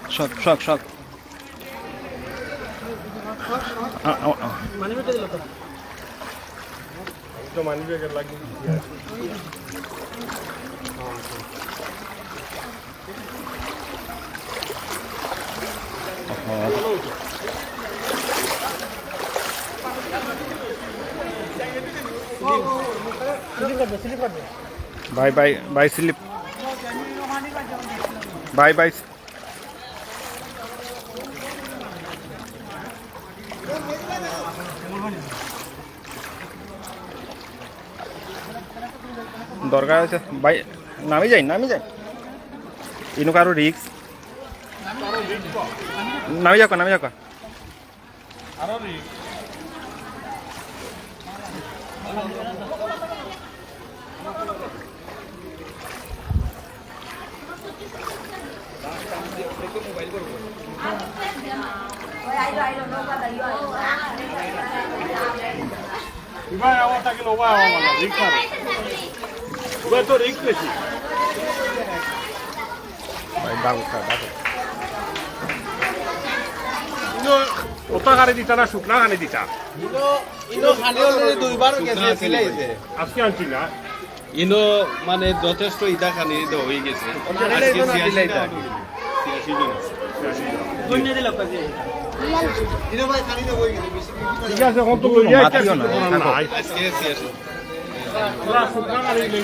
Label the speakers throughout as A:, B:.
A: শখ
B: money bag দিল তো মানি ব্যাগের লাগিয়ে
A: বাই স্লিপ বাই দরকার আছে ভাই নামি যাই ইনো কারো রিক্স নামি যাক
B: Iba awak tak kilo awak mana? Rikar. Iba tu rik lagi.
A: Baik bagus.
B: Ino otak kali di tanah sukna kali di tanah.
C: Ino khani already দুইবার গেছে সিলাইতে
B: আজকে আনছি না
C: ইনো মানে যথেষ্ট ইদা খানি তো হয়ে গেছে আজকে সিলাইতে
B: দুনিয়া দিল কাজে
C: ইনো ভাই খানি তো হয়ে গেছে
B: ঠিক আছে এখন তো লইয়া
A: মাতিও না, থাকো।
C: আজকে শেষ
B: পুরা শুকনা গাড়ি লই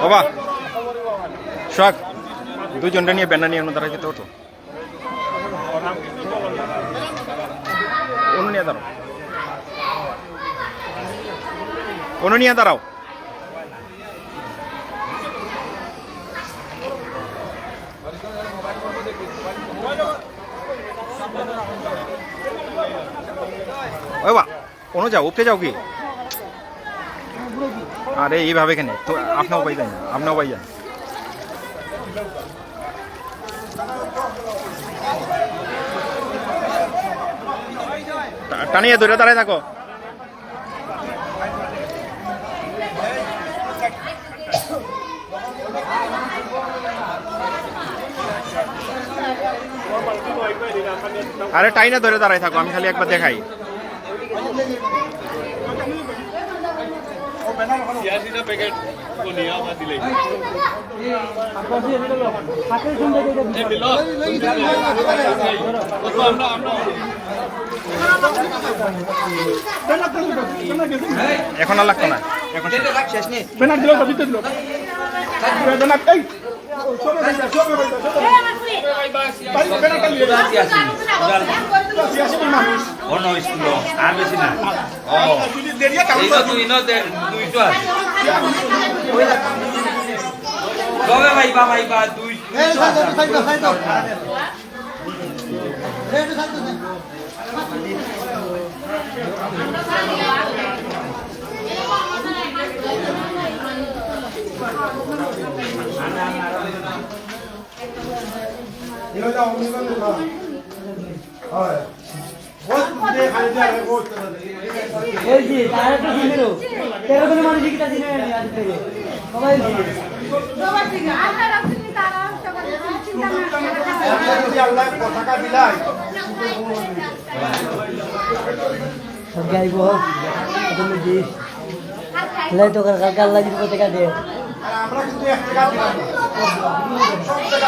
A: বাবা শখ দুজনটা নিয়ে ব্যান্ডা নিয়ে দাঁড়াই যেতে হতো অনু নিয়ে দাঁড়াও ওই বা অনু যাও উপরে যাও কি আরে এইভাবে কেন তো আপনাও পাই যান টানিয়ে ধরে দাঁড়ায় থাকো আরে টাইনা ধরে দাঁড়ায় থাকো আমি খালি একবার দেখাই
C: সিয়াসিটা প্যাকেট को लिया हुआ दिले
A: এখন আর লাগতো না এখন
B: শেষ নেই পেনাল্টি দিলো তো দিতে দিলো পেনাল্টি এই সবে ভাইয়া ভাই পেনাল্টি নিয়ে যাচ্ছি সিয়াসি মানুষ
C: অন্য স্কুল আর বেশি না ও এইটা তুই ন দুইটো আছে কবে ভাইবা দুই এই সাইড
D: বলছি তারা তো ছিল 13 জন মানুষ কি তাদের আজ থেকে সবাই গাইব তুমি জি লাই তো কালকে আল্লাহ জিত করতে কাটে
B: আমরা কিন্তু 1 টাকা দিলাম সব টাকা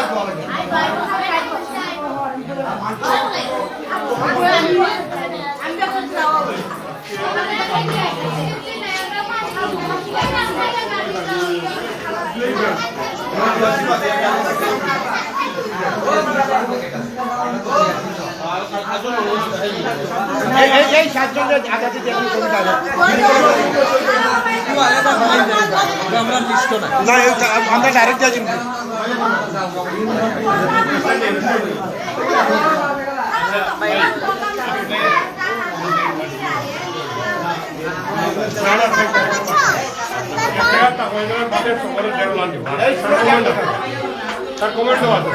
B: এই সাতজনের আগাতে দেখি কোন জায়গা
C: আমরা লিস্ট না
B: না আমরা ডাইরেক্ট যাচ্ছি তার কমেন্ট আছে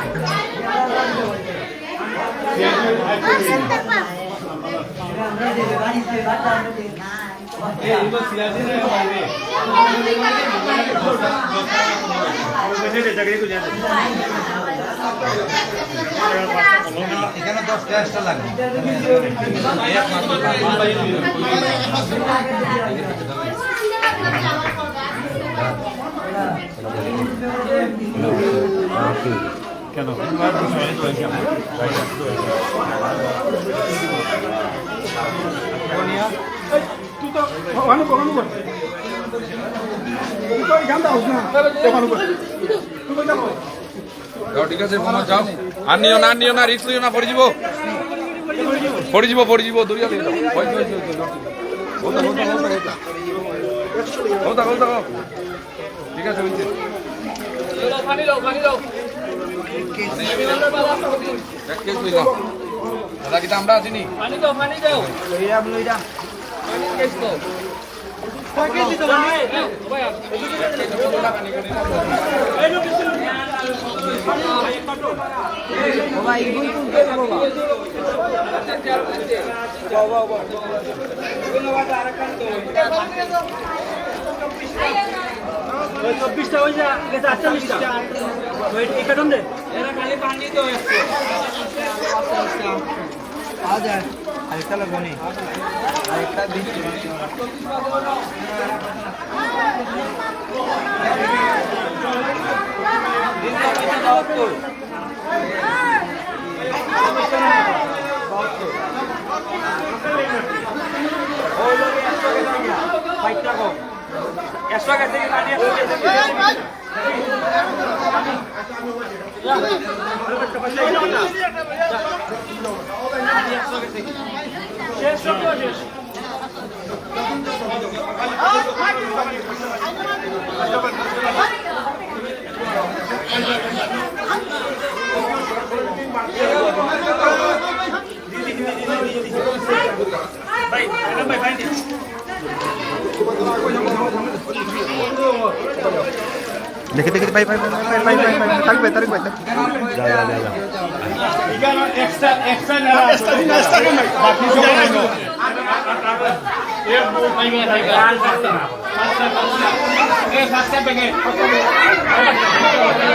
C: এখানে 10 টাকা লাগে
B: কেন তুই তো ওখানে পড়ানো কর তুই তো এখান থেকে আসবি না ওখানে কর তুই তো যাবো
C: যাও ঠিক আছে ফোন যাও আর নিও না রিস্ক নিও না পড়ে যাব দরিয়া দিয়ে যাও হলতা ঠিক আছে হইছে পানি দাও এক কেস লইলাম দাদা কি আমরা আছি নি পানি দাও লইয়া পানি কেস দাও কয়কে দিতে ভাই ভাই বাবা এই বই তুলতে বাবা ওই 24টা হই যা গেছে 48টা ওই একাদন দে এরা খালি পানি তো আছে आ जाए আরেকটা লাগবনি আরেকটা দিচ্ছি
A: দেখে ভাই তারিক ভাই যা
B: এক্সট্রা বাকি সব